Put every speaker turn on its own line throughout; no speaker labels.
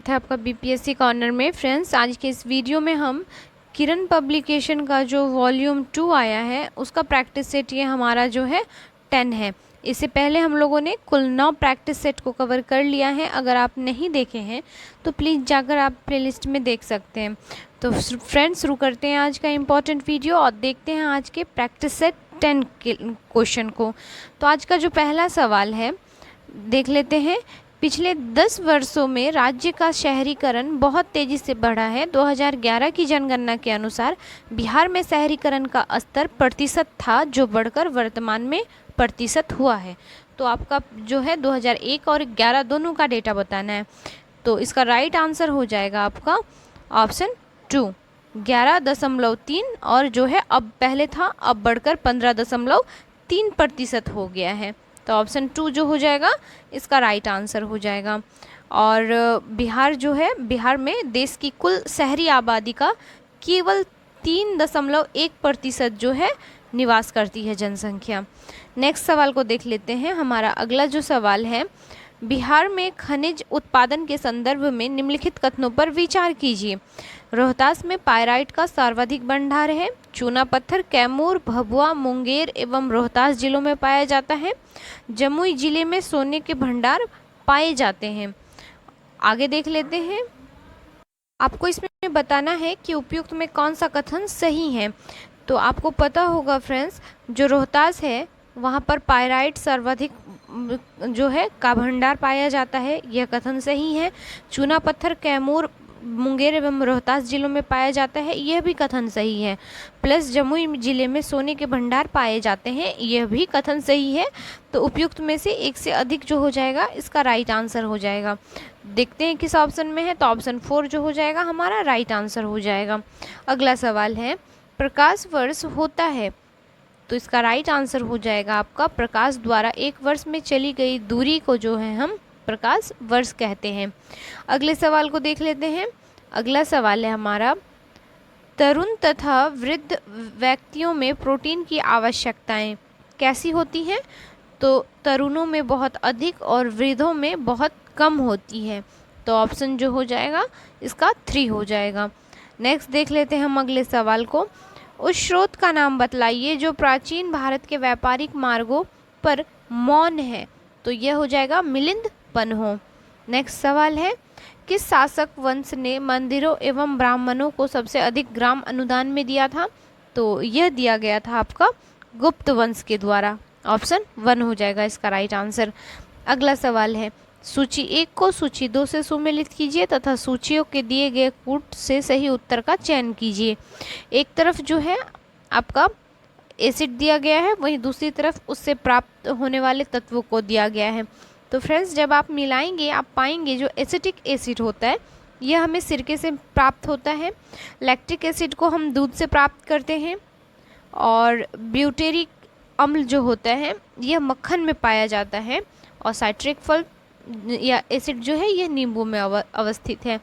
था आपका BPSC corner में। फ्रेंड्स, आज के इस वीडियो में हम किरण पब्लिकेशन का जो वॉल्यूम 2 आया है उसका प्रैक्टिस सेट ये हमारा जो है 10 है। इससे पहले हम लोगों ने कुल 9 प्रैक्टिस सेट को कवर कर लिया है। अगर आप नहीं देखे हैं तो प्लीज़ जाकर आप प्लेलिस्ट में देख सकते हैं। तो फ्रेंड्स, शुरू करते हैं आज का इम्पॉर्टेंट वीडियो और देखते हैं आज के प्रैक्टिस सेट 10 के क्वेश्चन को। तो आज का जो पहला सवाल है देख लेते हैं। पिछले 10 वर्षों में राज्य का शहरीकरण बहुत तेज़ी से बढ़ा है। 2011 की जनगणना के अनुसार बिहार में शहरीकरण का स्तर प्रतिशत था, जो बढ़कर वर्तमान में प्रतिशत हुआ है। तो आपका जो है 2001 और 11 दोनों का डेटा बताना है। तो इसका राइट आंसर हो जाएगा आपका ऑप्शन 2, 11.3। और जो है अब पहले था, अब बढ़कर 15.3% हो गया है। तो ऑप्शन 2 जो हो जाएगा इसका राइट आंसर हो जाएगा। और बिहार जो है, बिहार में देश की कुल शहरी आबादी का केवल 3.1% जो है निवास करती है जनसंख्या। नेक्स्ट सवाल को देख लेते हैं। हमारा अगला जो सवाल है, बिहार में खनिज उत्पादन के संदर्भ में निम्नलिखित कथनों पर विचार कीजिए। रोहतास में पायराइट का सर्वाधिक भंडार है। चूना पत्थर कैमूर, भभुआ, मुंगेर एवं रोहतास जिलों में पाया जाता है। जमुई जिले में सोने के भंडार पाए जाते हैं। आगे देख लेते हैं। आपको इसमें बताना है कि उपयुक्त में कौन सा कथन सही है। तो आपको पता होगा फ्रेंड्स, जो रोहतास है वहाँ पर पायराइट सर्वाधिक जो है का भंडार पाया जाता है, यह कथन सही है। चूना पत्थर कैमूर, मुंगेर एवं रोहतास जिलों में पाया जाता है, यह भी कथन सही है। प्लस जमुई जिले में सोने के भंडार पाए जाते हैं, यह भी कथन सही है। तो उपयुक्त में से एक से अधिक जो हो जाएगा इसका राइट आंसर हो जाएगा। देखते हैं किस ऑप्शन में है। तो ऑप्शन 4 जो हो जाएगा हमारा राइट आंसर हो जाएगा। अगला सवाल है, प्रकाश वर्ष होता है। तो इसका राइट आंसर हो जाएगा आपका प्रकाश द्वारा एक वर्ष में चली गई दूरी को जो है हम प्रकाश वर्ष कहते हैं। अगले सवाल को देख लेते हैं। अगला सवाल है हमारा, तरुण तथा वृद्ध व्यक्तियों में प्रोटीन की आवश्यकताएं कैसी होती हैं। तो तरुणों में बहुत अधिक और वृद्धों में बहुत कम होती है। तो ऑप्शन जो हो जाएगा इसका 3 हो जाएगा। नेक्स्ट देख लेते हैं हम अगले सवाल को। उस स्रोत का नाम बतलाइए जो प्राचीन भारत के व्यापारिक मार्गों पर मौन है। तो यह हो जाएगा मिलिंद पन्हो। नेक्स्ट सवाल है, किस शासक वंश ने मंदिरों एवं ब्राह्मणों को सबसे अधिक ग्राम अनुदान में दिया था। तो यह दिया गया था आपका गुप्त वंश के द्वारा। ऑप्शन 1 हो जाएगा इसका राइट आंसर। अगला सवाल है, सूची 1 को सूची 2 से सुमेलित कीजिए तथा सूचियों के दिए गए कूट से सही उत्तर का चयन कीजिए। एक तरफ जो है आपका एसिड दिया गया है, वहीं दूसरी तरफ उससे प्राप्त होने वाले तत्वों को दिया गया है। तो फ्रेंड्स, जब आप मिलाएंगे आप पाएंगे जो एसिटिक एसिड होता है यह हमें सिरके से प्राप्त होता है। लैक्टिक एसिड को हम दूध से प्राप्त करते हैं। और ब्यूटेरिक अम्ल जो होता है यह मक्खन में पाया जाता है। और साइट्रिक फल या एसिड जो है यह नींबू में अवस्थित है।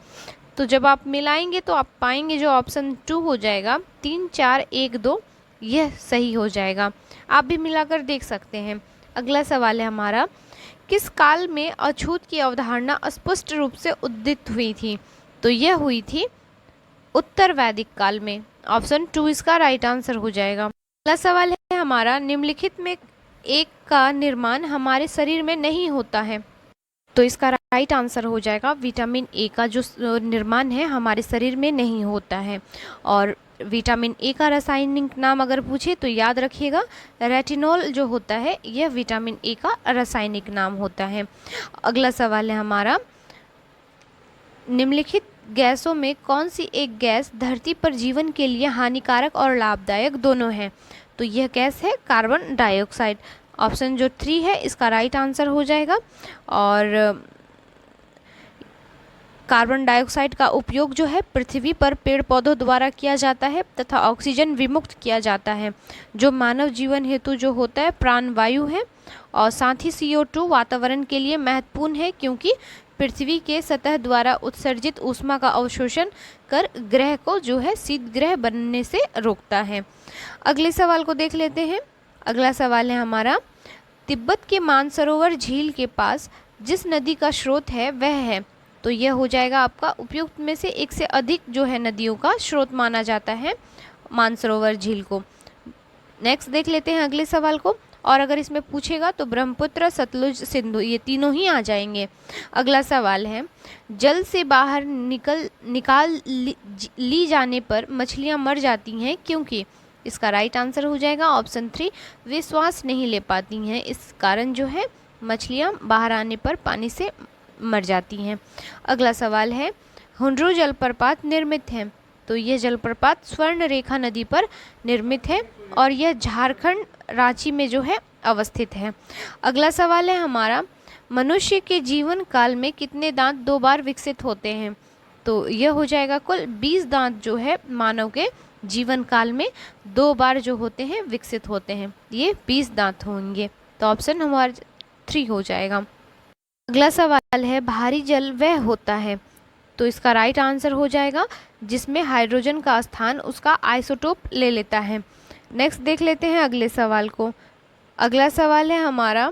तो जब आप मिलाएंगे तो आप पाएंगे जो ऑप्शन 2 हो जाएगा 3, 4, 1, 2 यह सही हो जाएगा। आप भी मिलाकर देख सकते हैं। अगला सवाल है हमारा, किस काल में अछूत की अवधारणा स्पष्ट रूप से उदित हुई थी। तो यह हुई थी उत्तर वैदिक काल में। ऑप्शन 2 इसका राइट आंसर हो जाएगा। अगला सवाल है हमारा, निम्नलिखित में एक का निर्माण हमारे शरीर में नहीं होता है। तो इसका राइट आंसर हो जाएगा विटामिन ए का जो निर्माण है हमारे शरीर में नहीं होता है। और विटामिन ए का रासायनिक नाम अगर पूछे तो याद रखिएगा रेटिनॉल जो होता है यह विटामिन ए का रासायनिक नाम होता है। अगला सवाल है हमारा, निम्नलिखित गैसों में कौन सी एक गैस धरती पर जीवन के लिए हानिकारक और लाभदायक दोनों है। तो यह गैस है कार्बन डाइऑक्साइड। ऑप्शन जो 3 है इसका राइट आंसर हो जाएगा। और कार्बन डाइऑक्साइड का उपयोग जो है पृथ्वी पर पेड़ पौधों द्वारा किया जाता है तथा ऑक्सीजन विमुक्त किया जाता है, जो मानव जीवन हेतु जो होता है प्राणवायु है। और साथ ही CO2 वातावरण के लिए महत्वपूर्ण है, क्योंकि पृथ्वी के सतह द्वारा उत्सर्जित ऊष्मा का अवशोषण कर ग्रह को जो है शीत ग्रह बनने से रोकता है। अगले सवाल को देख लेते हैं। अगला सवाल है हमारा, तिब्बत के मानसरोवर झील के पास जिस नदी का स्रोत है वह है। तो यह हो जाएगा आपका उपयुक्त में से एक से अधिक जो है नदियों का स्रोत माना जाता है मानसरोवर झील को। नेक्स्ट देख लेते हैं अगले सवाल को, और अगर इसमें पूछेगा तो ब्रह्मपुत्र, सतलुज, सिंधु ये तीनों ही आ जाएंगे। अगला सवाल है, जल से बाहर निकाल ली जाने पर मछलियां मर जाती हैं क्योंकि? इसका राइट आंसर हो जाएगा ऑप्शन 3, वे श्वास नहीं ले पाती हैं, इस कारण जो है मछलियां बाहर आने पर पानी से मर जाती हैं। अगला सवाल है, हुंड्रू जलप्रपात निर्मित है, तो यह जलप्रपात स्वर्ण रेखा नदी पर निर्मित है और यह झारखंड रांची में जो है अवस्थित है। अगला सवाल है हमारा, मनुष्य के जीवन काल में कितने दांत 2 बार विकसित होते हैं? तो यह हो जाएगा कुल 20 दांत जो है मानव के जीवन काल में 2 बार जो होते हैं विकसित होते हैं, ये 20 दांत होंगे। तो ऑप्शन हमारा 3 हो जाएगा। अगला सवाल है, भारी जल वह होता है, तो इसका राइट आंसर हो जाएगा जिसमें हाइड्रोजन का स्थान उसका आइसोटोप ले लेता है। नेक्स्ट देख लेते हैं अगले सवाल को। अगला सवाल है हमारा,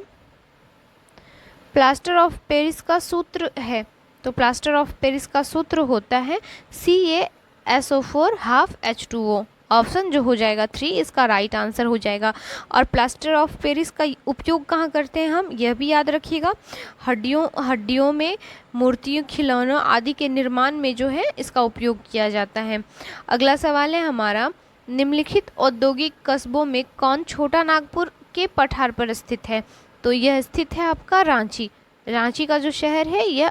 प्लास्टर ऑफ पेरिस का सूत्र है, तो प्लास्टर ऑफ पेरिस का सूत्र होता है CaSO4 हाफ H2O। ऑप्शन जो हो जाएगा 3 इसका राइट आंसर हो जाएगा। और प्लास्टर ऑफ पेरिस का उपयोग कहाँ करते हैं हम, यह भी याद रखिएगा, हड्डियों में, मूर्तियों, खिलौनों आदि के निर्माण में जो है इसका उपयोग किया जाता है। अगला सवाल है हमारा, निम्नलिखित औद्योगिक कस्बों में कौन छोटा नागपुर के पठार पर स्थित है? तो यह स्थित है आपका रांची। रांची का जो शहर है यह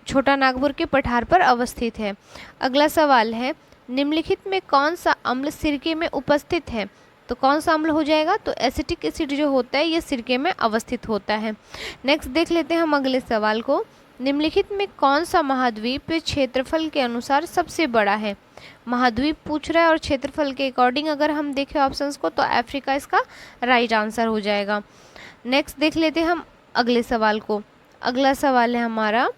छोटा नागपुर के पठार पर अवस्थित है। अगला सवाल है, निम्नलिखित में कौन सा अम्ल सिरके में उपस्थित है? तो कौन सा अम्ल हो जाएगा, तो एसिटिक एसिड जो होता है यह सिरके में अवस्थित होता है। नेक्स्ट देख लेते हैं हम अगले सवाल को, निम्नलिखित में कौन सा महाद्वीप क्षेत्रफल के अनुसार सबसे बड़ा है? महाद्वीप पूछ रहा है और क्षेत्रफल के अकॉर्डिंग अगर हम देखें ऑप्शंस को तो अफ्रीका इसका राइट आंसर हो जाएगा। नेक्स्ट देख लेते हैं हम अगले सवाल को। अगला सवाल है हमारा,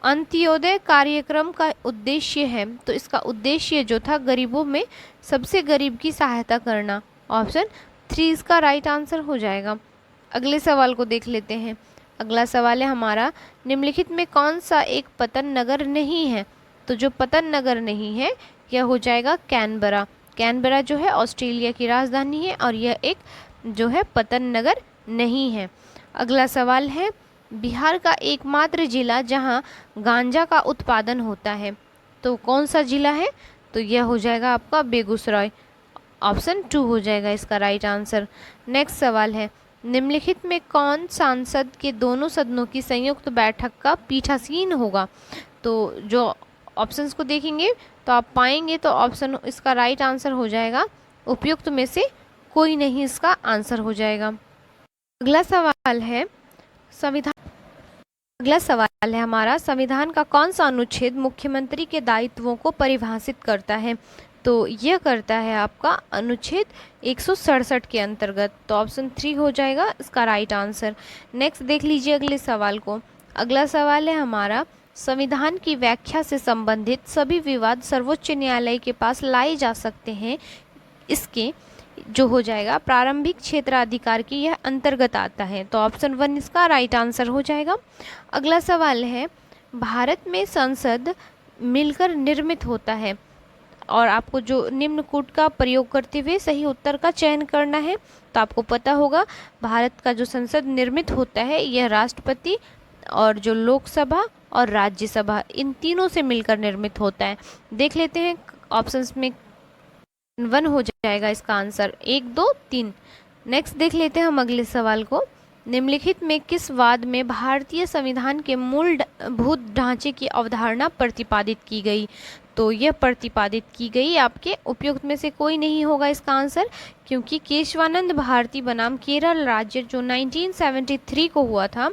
अंत्योदय कार्यक्रम का उद्देश्य है, तो इसका उद्देश्य जो था गरीबों में सबसे गरीब की सहायता करना। ऑप्शन 3 इसका राइट आंसर हो जाएगा। अगले सवाल को देख लेते हैं। अगला सवाल है हमारा, निम्नलिखित में कौन सा एक पतन नगर नहीं है? तो जो पतन नगर नहीं है यह हो जाएगा कैनबरा। कैनबरा जो है ऑस्ट्रेलिया की राजधानी है और यह एक जो है पतन नगर नहीं है। अगला सवाल है, बिहार का एकमात्र जिला जहां गांजा का उत्पादन होता है, तो कौन सा जिला है? तो यह हो जाएगा आपका बेगूसराय। ऑप्शन 2 हो जाएगा इसका राइट आंसर। नेक्स्ट सवाल है, निम्नलिखित में कौन सांसद के दोनों सदनों की संयुक्त बैठक का पीठासीन होगा? तो जो ऑप्शंस को देखेंगे तो आप पाएंगे तो ऑप्शन इसका राइट आंसर हो जाएगा उपयुक्त में से कोई नहीं इसका आंसर हो जाएगा। अगला सवाल है हमारा, संविधान का कौन सा अनुच्छेद मुख्यमंत्री के दायित्वों को परिभाषित करता है? तो यह करता है आपका अनुच्छेद 167 के अंतर्गत। तो ऑप्शन 3 हो जाएगा इसका राइट आंसर। नेक्स्ट देख लीजिए अगले सवाल को। अगला सवाल है हमारा, संविधान की व्याख्या से संबंधित सभी विवाद सर्वोच्च न्यायालय के पास लाए जा सकते हैं, इसके जो हो जाएगा प्रारंभिक क्षेत्राधिकार की यह अंतर्गत आता है। तो ऑप्शन 1 इसका राइट आंसर हो जाएगा। अगला सवाल है, भारत में संसद मिलकर निर्मित होता है और आपको जो निम्न कूट का प्रयोग करते हुए सही उत्तर का चयन करना है। तो आपको पता होगा भारत का जो संसद निर्मित होता है यह राष्ट्रपति और जो लोकसभा और राज्यसभा इन तीनों से मिलकर निर्मित होता है। देख लेते हैं ऑप्शंस में 1 हो जाएगा इसका आंसर, 1, 2, 3। नेक्स्ट देख लेते हैं हम अगले सवाल को। निम्नलिखित में किस वाद में भारतीय संविधान के मूलभूत ढांचे की अवधारणा प्रतिपादित की गई? तो यह प्रतिपादित की गई आपके उपयुक्त में से कोई नहीं होगा इसका आंसर, क्योंकि केशवानंद भारती बनाम केरल राज्य जो 1973 को हुआ था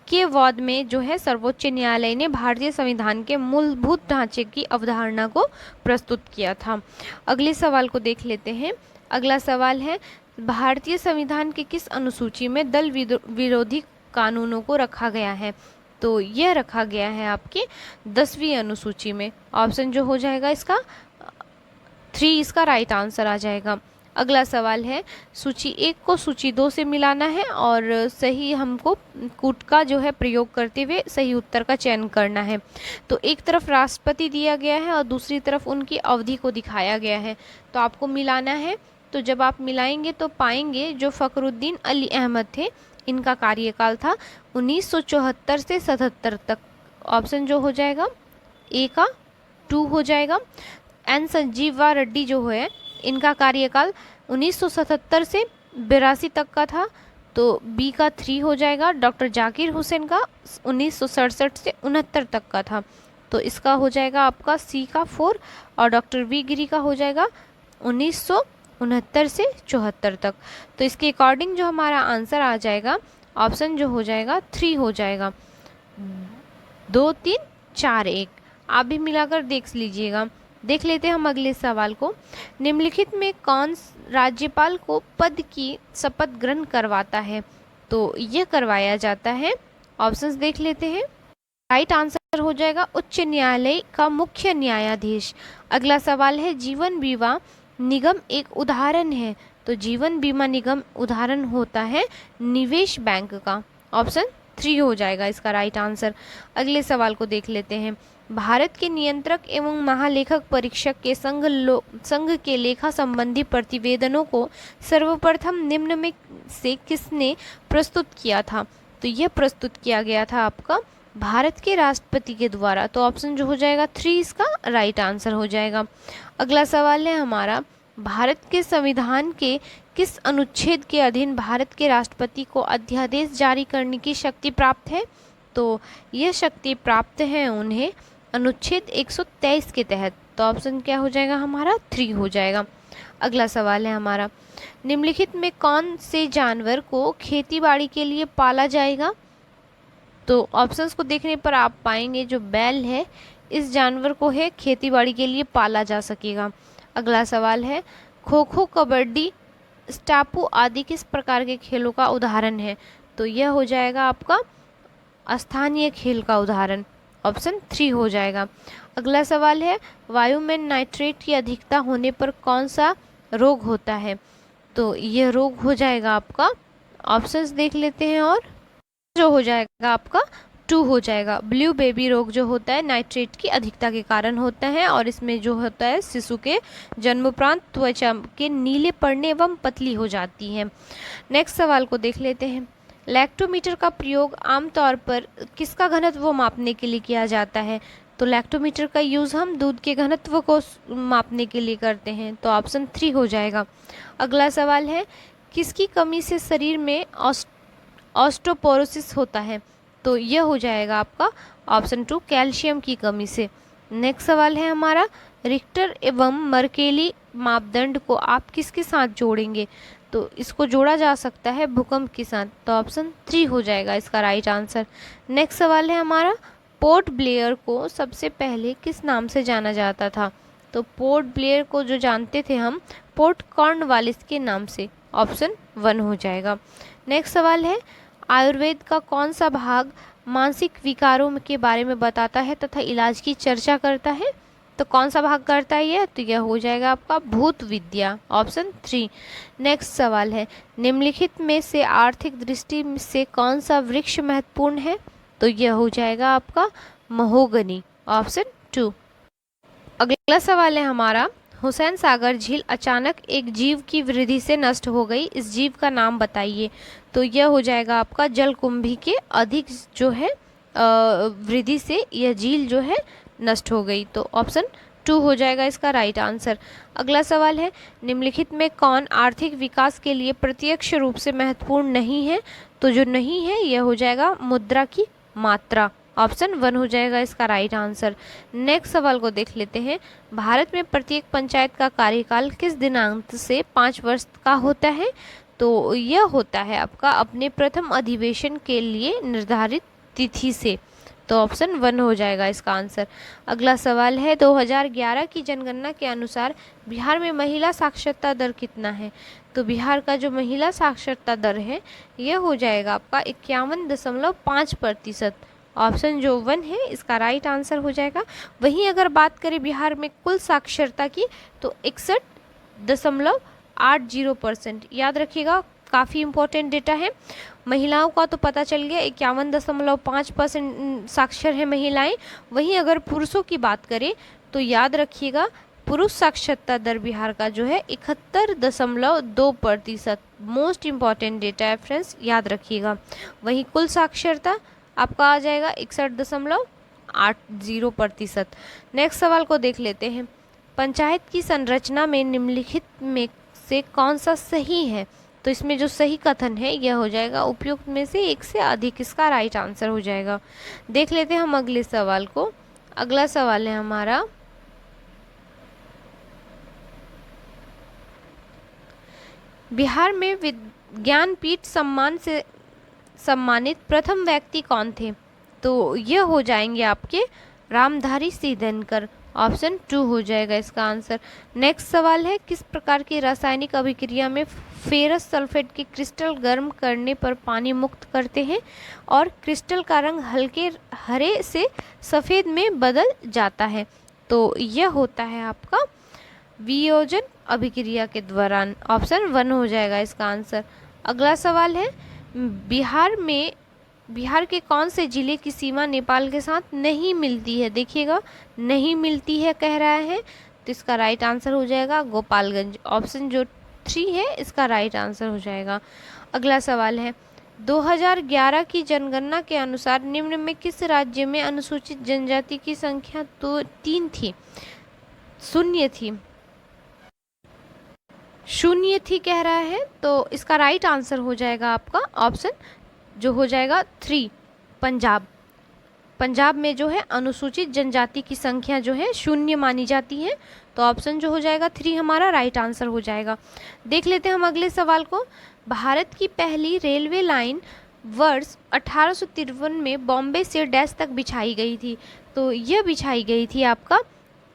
के वाद में जो है सर्वोच्च न्यायालय ने भारतीय संविधान के मूलभूत ढांचे की अवधारणा को प्रस्तुत किया था। अगले सवाल को देख लेते हैं। अगला सवाल है, भारतीय संविधान के किस अनुसूची में दल विरोधी कानूनों को रखा गया है? तो यह रखा गया है आपके 10वीं अनुसूची में। ऑप्शन जो हो जाएगा इसका 3 इसका राइट आंसर आ जाएगा। अगला सवाल है, सूची 1 को सूची 2 से मिलाना है और सही हमको कूट का जो है प्रयोग करते हुए सही उत्तर का चयन करना है। तो एक तरफ राष्ट्रपति दिया गया है और दूसरी तरफ उनकी अवधि को दिखाया गया है, तो आपको मिलाना है। तो जब आप मिलाएंगे तो पाएंगे जो फ़खरुद्दीन अली अहमद थे, इनका कार्यकाल था 1974 से 77 तक। ऑप्शन जो हो जाएगा ए का 2 हो जाएगा। एन संजीवा रेड्डी जो है, इनका कार्यकाल 1977 से 82 तक का था, तो बी का 3 हो जाएगा। डॉक्टर जाकिर हुसैन का 1967 से 69 तक का था, तो इसका हो जाएगा आपका सी का 4। और डॉक्टर वी गिरी का हो जाएगा 1969 से 74 तक। तो इसके अकॉर्डिंग जो हमारा आंसर आ जाएगा, ऑप्शन जो हो जाएगा 3 हो जाएगा। 2 3 4 1, आप भी मिलाकर देख लीजिएगा। देख लेते हैं हम अगले सवाल को। निम्नलिखित में कौन राज्यपाल को पद की शपथ ग्रहण करवाता है? तो यह करवाया जाता है, ऑप्शंस देख लेते हैं। राइट आंसर हो जाएगा उच्च न्यायालय का मुख्य न्यायाधीश। अगला सवाल है, जीवन बीमा निगम एक उदाहरण है? तो जीवन बीमा निगम उदाहरण होता है निवेश बैंक का। ऑप्शन 3 हो जाएगा इसका राइट आंसर। अगले सवाल को देख लेते हैं। भारत के नियंत्रक एवं महालेखक परीक्षक के संघ के लेखा संबंधी प्रतिवेदनों को सर्वप्रथम निम्न में से किसने प्रस्तुत किया था? तो यह प्रस्तुत किया गया था आपका भारत के राष्ट्रपति के द्वारा। तो ऑप्शन जो हो जाएगा 3 इसका राइट आंसर हो जाएगा। अगला सवाल है हमारा, भारत के संविधान के किस अनुच्छेद के अधीन भारत के राष्ट्रपति को अध्यादेश जारी करने की शक्ति प्राप्त है? तो यह शक्ति प्राप्त है उन्हें अनुच्छेद 123 के तहत। तो ऑप्शन क्या हो जाएगा हमारा 3 हो जाएगा। अगला सवाल है हमारा, निम्नलिखित में कौन से जानवर को खेतीबाड़ी के लिए पाला जाएगा? तो ऑप्शंस को देखने पर आप पाएंगे जो बैल है, इस जानवर को है खेतीबाड़ी के लिए पाला जा सकेगा। अगला सवाल है, खो खो, कबड्डी, स्टापू आदि किस प्रकार के खेलों का उदाहरण है? तो यह हो जाएगा आपका स्थानीय खेल का उदाहरण। ऑप्शन 3 हो जाएगा। अगला सवाल है, वायु में नाइट्रेट की अधिकता होने पर कौन सा रोग होता है? तो यह रोग हो जाएगा आपका, ऑप्शंस देख लेते हैं, और जो हो जाएगा आपका 2 हो जाएगा। ब्लू बेबी रोग जो होता है नाइट्रेट की अधिकता के कारण होता है, और इसमें जो होता है शिशु के जन्मोपरांत त्वचा के नीले पड़ने एवं पतली हो जाती है। नेक्स्ट सवाल को देख लेते हैं। लैक्टोमीटर का प्रयोग आमतौर पर किसका घनत्व मापने के लिए किया जाता है? तो लैक्टोमीटर का यूज़ हम दूध के घनत्व को मापने के लिए करते हैं। तो ऑप्शन 3 हो जाएगा। अगला सवाल है, किसकी कमी से शरीर में ऑस्टोपोरोसिस होता है? तो यह हो जाएगा आपका ऑप्शन 2 कैल्शियम की कमी से। नेक्स्ट सवाल है हमारा, रिक्टर एवं मर्केली मापदंड को आप किसके साथ जोड़ेंगे? तो इसको जोड़ा जा सकता है भूकंप के साथ। तो ऑप्शन 3 हो जाएगा इसका राइट आंसर। नेक्स्ट सवाल है हमारा, पोर्ट ब्लेयर को सबसे पहले किस नाम से जाना जाता था? तो पोर्ट ब्लेयर को जो जानते थे हम पोर्ट कॉर्नवालिस के नाम से। ऑप्शन 1 हो जाएगा। नेक्स्ट सवाल है, आयुर्वेद का कौन सा भाग मानसिक विकारों के बारे में बताता है तथा इलाज की चर्चा करता है? तो कौन सा भाग करता है यह? तो यह हो जाएगा आपका भूत विद्या। ऑप्शन 3। नेक्स्ट सवाल है, निम्नलिखित में से आर्थिक दृष्टि से कौन सा वृक्ष महत्वपूर्ण है? तो यह हो जाएगा आपका महोगनी। ऑप्शन 2। अगला सवाल है हमारा, हुसैन सागर झील अचानक एक जीव की वृद्धि से नष्ट हो गई, इस जीव का नाम बताइए। तो यह हो जाएगा आपका जलकुंभी के अधिक जो है वृद्धि से यह झील जो है नष्ट हो गई। तो ऑप्शन 2 हो जाएगा इसका राइट आंसर। अगला सवाल है, निम्नलिखित में कौन आर्थिक विकास के लिए प्रत्यक्ष रूप से महत्वपूर्ण नहीं है? तो जो नहीं है यह हो जाएगा मुद्रा की मात्रा। ऑप्शन 1 हो जाएगा इसका राइट आंसर। नेक्स्ट सवाल को देख लेते हैं। भारत में प्रत्येक पंचायत का कार्यकाल किस दिनांक से 5 वर्ष का होता है? तो यह होता है आपका अपने प्रथम अधिवेशन के लिए निर्धारित तिथि से। तो ऑप्शन 1 हो जाएगा इसका आंसर। अगला सवाल है, 2011 की जनगणना के अनुसार बिहार में महिला साक्षरता दर कितना है? तो बिहार का जो महिला साक्षरता दर है यह हो जाएगा आपका 51.5%। ऑप्शन जो 1 है इसका राइट आंसर हो जाएगा। वहीं अगर बात करें बिहार में कुल साक्षरता की तो 61.8 80%। याद रखिएगा, काफ़ी इम्पोर्टेंट डेटा है। महिलाओं का तो पता चल गया, 51.5% साक्षर है महिलाएं। वहीं अगर पुरुषों की बात करें तो याद रखिएगा, पुरुष साक्षरता दर बिहार का जो है 71.2%। मोस्ट इम्पॉर्टेंट डेटा है फ्रेंड्स, याद रखिएगा। वहीं कुल साक्षरता आपका आ जाएगा 61.80%। नेक्स्ट सवाल को देख लेते हैं। पंचायत की संरचना में निम्नलिखित में से कौन सा सही है? तो इसमें जो सही कथन है यह हो जाएगा उपयुक्त में से एक से अधिक, इसका राइट आंसर हो जाएगा। देख लेते हैं हम अगले सवाल को। अगला सवाल है हमारा, बिहार में विज्ञानपीठ सम्मान से सम्मानित प्रथम व्यक्ति कौन थे? तो यह हो जाएंगे आपके रामधारी सिंह दिनकर। ऑप्शन 2 हो जाएगा इसका आंसर। नेक्स्ट सवाल है, किस प्रकार की रासायनिक अभिक्रिया में फेरस सल्फेट के क्रिस्टल गर्म करने पर पानी मुक्त करते हैं और क्रिस्टल का रंग हल्के हरे से सफ़ेद में बदल जाता है? तो यह होता है आपका वियोजन अभिक्रिया के दौरान। ऑप्शन 1 हो जाएगा इसका आंसर। अगला सवाल है, बिहार के कौन से जिले की सीमा नेपाल के साथ नहीं मिलती है? देखिएगा, नहीं मिलती है कह रहा है, तो इसका राइट आंसर हो जाएगा गोपालगंज। ऑप्शन जो 3 है इसका राइट आंसर हो जाएगा। अगला सवाल है, 2011 की जनगणना के अनुसार निम्न में किस राज्य में अनुसूचित जनजाति की संख्या तो 3 थी? शून्य थी कह रहा है, तो इसका राइट आंसर हो जाएगा आपका ऑप्शन जो हो जाएगा 3, पंजाब। पंजाब में जो है अनुसूचित जनजाति की संख्या जो है 0 मानी जाती है, तो ऑप्शन जो हो जाएगा 3 हमारा राइट आंसर हो जाएगा। देख लेते हैं हम अगले सवाल को। भारत की पहली रेलवे लाइन वर्ष 1853 में बॉम्बे से डैश तक बिछाई गई थी? तो यह बिछाई गई थी आपका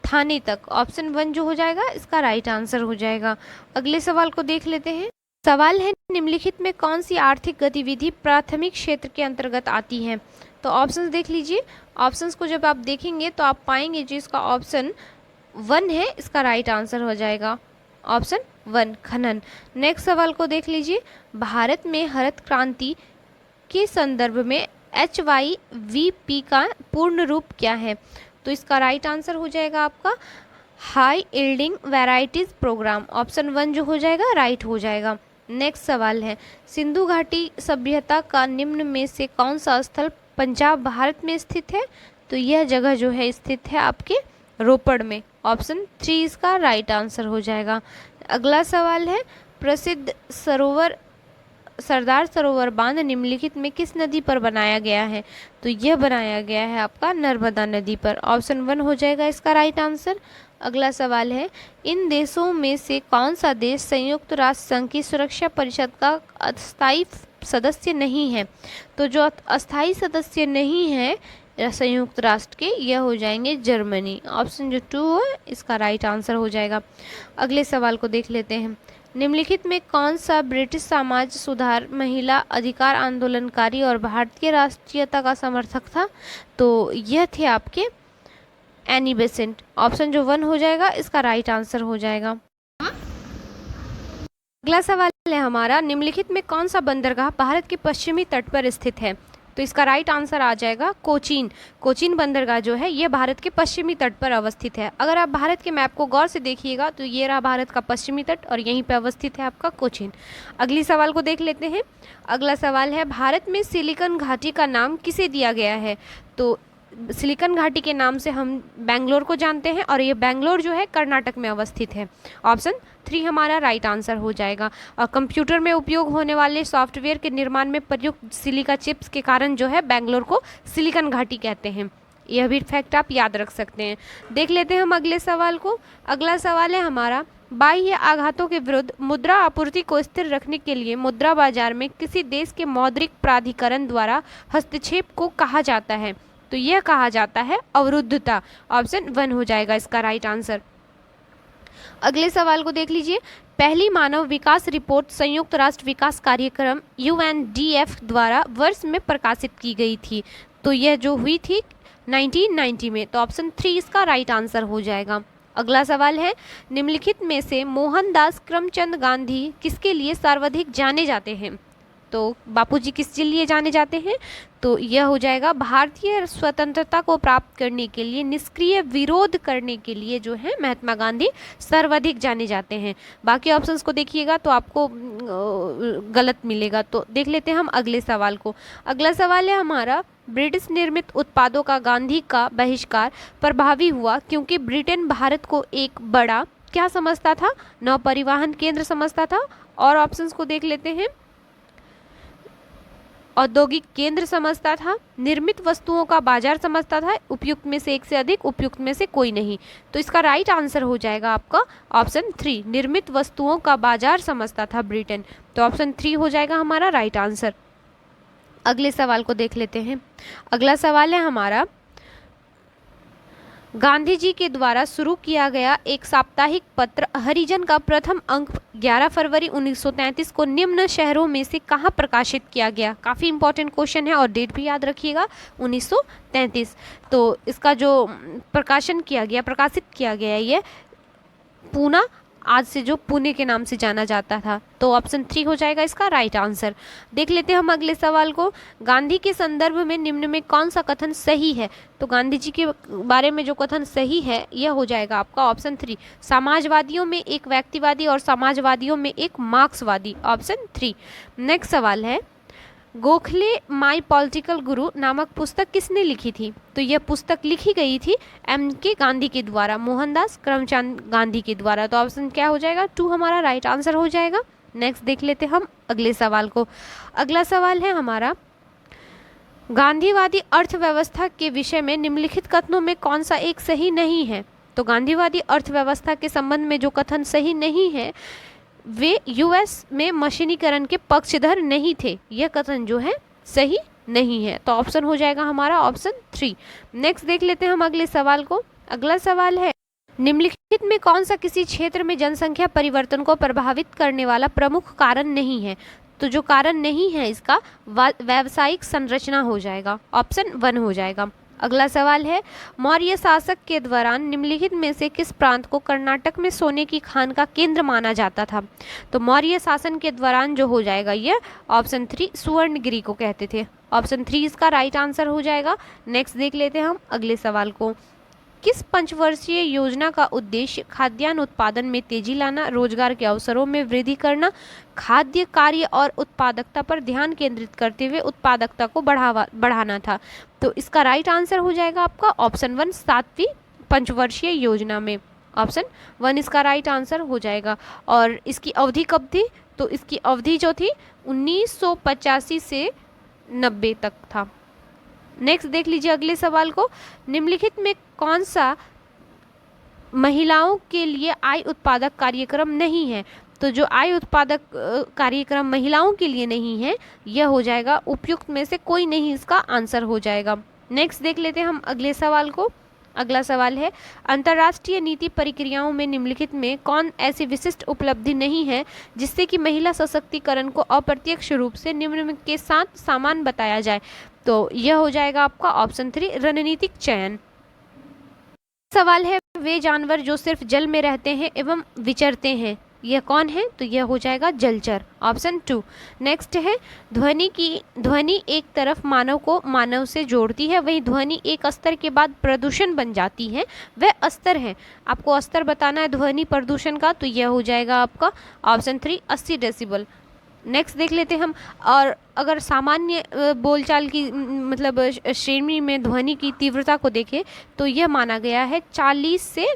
थाने तक। ऑप्शन 1 जो हो जाएगा इसका राइट आंसर हो जाएगा। अगले सवाल को देख लेते हैं। सवाल है, निम्नलिखित में कौन सी आर्थिक गतिविधि प्राथमिक क्षेत्र के अंतर्गत आती है? तो ऑप्शंस देख लीजिए। ऑप्शंस को जब आप देखेंगे तो आप पाएंगे जो इसका ऑप्शन 1 है इसका राइट आंसर हो जाएगा। ऑप्शन 1 खनन। नेक्स्ट सवाल को देख लीजिए। भारत में हरित क्रांति के संदर्भ में HYVP का पूर्ण रूप क्या है? तो इसका राइट आंसर हो जाएगा आपका high yielding varieties programme. Option 1 जो हो जाएगा राइट हो जाएगा। नेक्स्ट सवाल है, सिंधु घाटी सभ्यता का निम्न में से कौन सा स्थल पंजाब भारत में स्थित है? तो यह जगह जो है स्थित है आपके रोपड़ में। ऑप्शन 3 इसका राइट आंसर हो जाएगा। अगला सवाल है, प्रसिद्ध सरोवर सरदार सरोवर बांध निम्नलिखित में किस नदी पर बनाया गया है? तो यह बनाया गया है आपका नर्मदा नदी पर। ऑप्शन 1 हो जाएगा इसका राइट आंसर। अगला सवाल है, इन देशों में से कौन सा देश संयुक्त राष्ट्र संघ की सुरक्षा परिषद का अस्थायी सदस्य नहीं है? तो जो अस्थायी सदस्य नहीं है संयुक्त राष्ट्र के, यह हो जाएंगे जर्मनी। ऑप्शन जो 2 है इसका राइट आंसर हो जाएगा। अगले सवाल को देख लेते हैं। निम्नलिखित में कौन सा ब्रिटिश समाज सुधार, महिला अधिकार आंदोलनकारी और भारतीय राष्ट्रीयता का समर्थक था? तो यह थे आपके एनी बेसेंट। ऑप्शन जो 1 हो जाएगा इसका राइट आंसर हो जाएगा। अगला सवाल है हमारा, निम्नलिखित में कौन सा बंदरगाह भारत के पश्चिमी तट पर स्थित है? तो इसका राइट आंसर आ जाएगा कोचीन। कोचीन बंदरगाह जो है ये भारत के पश्चिमी तट पर अवस्थित है। अगर आप भारत के मैप को गौर से देखिएगा तो ये रहा भारत का पश्चिमी तट और यहीं पे अवस्थित है आपका कोचीन। अगली सवाल को देख लेते हैं। अगला सवाल है, भारत में सिलिकन घाटी का नाम किसे दिया गया है? तो सिलिकन घाटी के नाम से हम बेंगलोर को जानते हैं और ये बेंगलोर जो है कर्नाटक में अवस्थित है। ऑप्शन 3 हमारा राइट आंसर हो जाएगा। और कंप्यूटर में उपयोग होने वाले सॉफ्टवेयर के निर्माण में प्रयुक्त सिलिका चिप्स के कारण जो है बेंगलोर को सिलिकन घाटी कहते हैं। यह भी फैक्ट आप याद रख सकते हैं। देख लेते हैं हम अगले सवाल को। अगला सवाल है हमारा, बाह्य आघातों के विरुद्ध मुद्रा आपूर्ति को स्थिर रखने के लिए मुद्रा बाजार में किसी देश के मौद्रिक प्राधिकरण द्वारा हस्तक्षेप को कहा जाता है? तो यह कहा जाता है अवरुद्धता। ऑप्शन 1 हो जाएगा इसका राइट आंसर। अगले सवाल को देख लीजिए। पहली मानव विकास रिपोर्ट संयुक्त राष्ट्र विकास कार्यक्रम UNDF द्वारा वर्ष में प्रकाशित की गई थी। तो यह जो हुई थी 1990 में। तो ऑप्शन 3 इसका राइट आंसर हो जाएगा। अगला सवाल है, निम्नलिखित में से मोहनदास करमचंद गांधी किसके लिए सर्वाधिक जाने जाते हैं? तो बापूजी किस लिए जाने जाते हैं? तो यह हो जाएगा भारतीय स्वतंत्रता को प्राप्त करने के लिए निष्क्रिय विरोध करने के लिए जो है महात्मा गांधी सर्वाधिक जाने जाते हैं। बाकी ऑप्शंस को देखिएगा तो आपको गलत मिलेगा। तो देख लेते हैं हम अगले सवाल को। अगला सवाल है हमारा, ब्रिटिश निर्मित उत्पादों का गांधी का बहिष्कार प्रभावी हुआ क्योंकि ब्रिटेन भारत को एक बड़ा क्या समझता था? नौपरिवहन केंद्र समझता था। और ऑप्शंस को देख लेते हैं, औद्योगिक केंद्र समझता था, निर्मित वस्तुओं का बाजार समझता था, उपयुक्त में से एक से अधिक, उपयुक्त में से कोई नहीं। तो इसका राइट आंसर हो जाएगा आपका ऑप्शन 3, निर्मित वस्तुओं का बाजार समझता था ब्रिटेन। तो ऑप्शन 3 हो जाएगा हमारा राइट आंसर। अगले सवाल को देख लेते हैं। अगला सवाल है हमारा, गांधी जी के द्वारा शुरू किया गया एक साप्ताहिक पत्र हरिजन का प्रथम अंक 11 फरवरी 1933 को निम्न शहरों में से कहाँ प्रकाशित किया गया? काफ़ी इंपॉर्टेंट क्वेश्चन है और डेट भी याद रखिएगा, 1933। तो इसका जो प्रकाशित किया गया ये पूना, आज से जो पुणे के नाम से जाना जाता था। तो ऑप्शन 3 हो जाएगा इसका राइट आंसर। देख लेते हैं हम अगले सवाल को। गांधी के संदर्भ में निम्न में कौन सा कथन सही है? तो गांधी जी के बारे में जो कथन सही है यह हो जाएगा आपका ऑप्शन 3, समाजवादियों में एक व्यक्तिवादी और समाजवादियों में एक मार्क्सवादी, ऑप्शन 3। नेक्स्ट सवाल है, गोखले माई पॉलिटिकल गुरु नामक पुस्तक किसने लिखी थी? तो यह पुस्तक लिखी गई थी M.K. गांधी के द्वारा, मोहनदास करमचंद गांधी के द्वारा। तो ऑप्शन क्या हो जाएगा? 2 हमारा राइट आंसर हो जाएगा। नेक्स्ट देख लेते हम अगले सवाल को। अगला सवाल है हमारा, गांधीवादी अर्थव्यवस्था के विषय में निम्नलिखित कथनों में कौन सा एक सही नहीं है? तो गांधीवादी अर्थव्यवस्था के संबंध में जो कथन सही नहीं है वे यूएस में मशीनीकरण के पक्षधर नहीं थे, यह कथन जो है सही नहीं है। तो ऑप्शन हो जाएगा हमारा ऑप्शन 3। नेक्स्ट देख लेते हैं हम अगले सवाल को। अगला सवाल है, निम्नलिखित में कौन सा किसी क्षेत्र में जनसंख्या परिवर्तन को प्रभावित करने वाला प्रमुख कारण नहीं है? तो जो कारण नहीं है इसका व्यावसायिक संरचना हो जाएगा, ऑप्शन 1 हो जाएगा। अगला सवाल है, मौर्य शासक के दौरान निम्नलिखित में से किस प्रांत को कर्नाटक में सोने की खान का केंद्र माना जाता था? तो मौर्य शासन के दौरान जो हो जाएगा ये ऑप्शन 3, सुवर्णगिरी को कहते थे। ऑप्शन 3 इसका राइट आंसर हो जाएगा। नेक्स्ट देख लेते हैं हम अगले सवाल को। किस पंचवर्षीय योजना का उद्देश्य खाद्यान्न उत्पादन में तेजी लाना, रोजगार के अवसरों में वृद्धि करना, खाद्य कार्य और उत्पादकता पर ध्यान केंद्रित करते हुए उत्पादकता को बढ़ाना था? तो इसका राइट आंसर हो जाएगा आपका ऑप्शन 1, 7वीं पंचवर्षीय योजना में। ऑप्शन 1 इसका राइट आंसर हो जाएगा। और इसकी अवधि कब थी? तो इसकी अवधि जो थी 1985 से 90 तक था। नेक्स्ट देख लीजिए अगले सवाल को। निम्नलिखित में कौन सा महिलाओं के लिए आय उत्पादक कार्यक्रम नहीं है? तो जो आय उत्पादक कार्यक्रम महिलाओं के लिए नहीं है यह हो जाएगा उपयुक्त में से कोई नहीं, इसका आंसर हो जाएगा। नेक्स्ट देख लेते हैं हम अगले सवाल को। अगला सवाल है, अंतर्राष्ट्रीय नीति प्रक्रियाओं में निम्नलिखित में कौन ऐसी विशिष्ट उपलब्धि नहीं है जिससे कि महिला सशक्तिकरण को अप्रत्यक्ष रूप से निम्न के साथ समान बताया जाए? तो यह हो जाएगा आपका ऑप्शन 3, रणनीतिक चयन। सवाल है, वे जानवर जो सिर्फ जल में रहते हैं एवं विचरते हैं यह कौन है? तो यह हो जाएगा जलचर, ऑप्शन 2। नेक्स्ट है, ध्वनि एक तरफ मानव से जोड़ती है, वही ध्वनि एक स्तर के बाद प्रदूषण बन जाती है, वह स्तर है। आपको स्तर बताना है ध्वनि प्रदूषण का, तो यह हो जाएगा आपका ऑप्शन 3, 80 डेसिबल। नेक्स्ट देख लेते हैं हम। और अगर सामान्य बोलचाल की मतलब श्रेणी में ध्वनि की तीव्रता को देखें तो यह माना गया है 40 से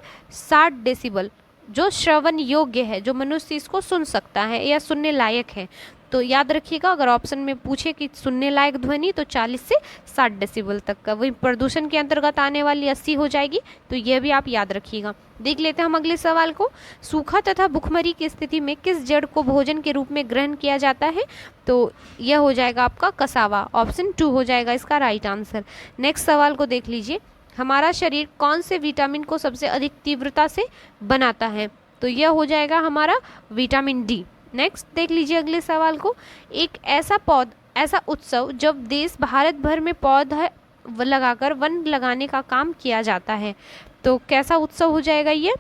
60 डेसिबल, जो श्रवण योग्य है, जो मनुष्य इसको सुन सकता है या सुनने लायक है। तो याद रखिएगा, अगर ऑप्शन में पूछे कि सुनने लायक ध्वनि तो 40 से 60 डेसिबल तक का। वही प्रदूषण के अंतर्गत आने वाली 80 हो जाएगी, तो यह भी आप याद रखिएगा। देख लेते हैं हम अगले सवाल को। सूखा तथा भुखमरी की स्थिति में किस जड़ को भोजन के रूप में ग्रहण किया जाता है? तो यह हो जाएगा आपका कसावा, ऑप्शन 2 हो जाएगा इसका राइट आंसर। नेक्स्ट सवाल को देख लीजिए, हमारा शरीर कौन से विटामिन को सबसे अधिक तीव्रता से बनाता है? तो यह हो जाएगा हमारा विटामिन डी। नेक्स्ट देख लीजिए अगले सवाल को। एक ऐसा उत्सव जब देश भारत भर में पौधा लगाकर वन लगाने का काम किया जाता है, तो कैसा उत्सव हो जाएगा ये?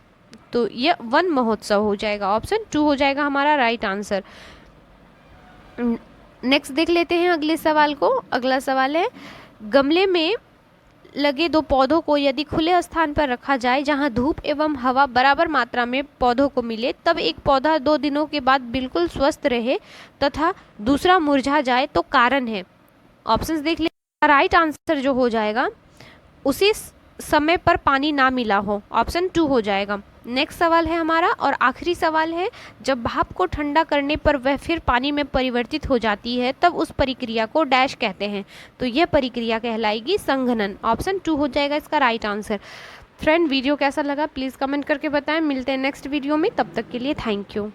तो यह वन महोत्सव हो जाएगा। ऑप्शन 2 हो जाएगा हमारा राइट आंसर। नेक्स्ट देख लेते हैं अगले सवाल को। अगला सवाल है, गमले में लगे 2 पौधों को यदि खुले स्थान पर रखा जाए जहां धूप एवं हवा बराबर मात्रा में पौधों को मिले, तब एक पौधा 2 दिनों के बाद बिल्कुल स्वस्थ रहे तथा दूसरा मुरझा जाए, तो कारण है। ऑप्शंस देख ले। राइट आंसर जो हो जाएगा, उसी समय पर पानी ना मिला हो। ऑप्शन 2 हो जाएगा। नेक्स्ट सवाल है हमारा और आखिरी सवाल है, जब भाप को ठंडा करने पर वह फिर पानी में परिवर्तित हो जाती है तब उस प्रक्रिया को डैश कहते हैं। तो यह प्रक्रिया कहलाएगी संघनन। ऑप्शन 2 हो जाएगा इसका राइट आंसर। फ्रेंड, वीडियो कैसा लगा प्लीज़ कमेंट करके बताएं। मिलते हैं नेक्स्ट वीडियो में, तब तक के लिए थैंक यू।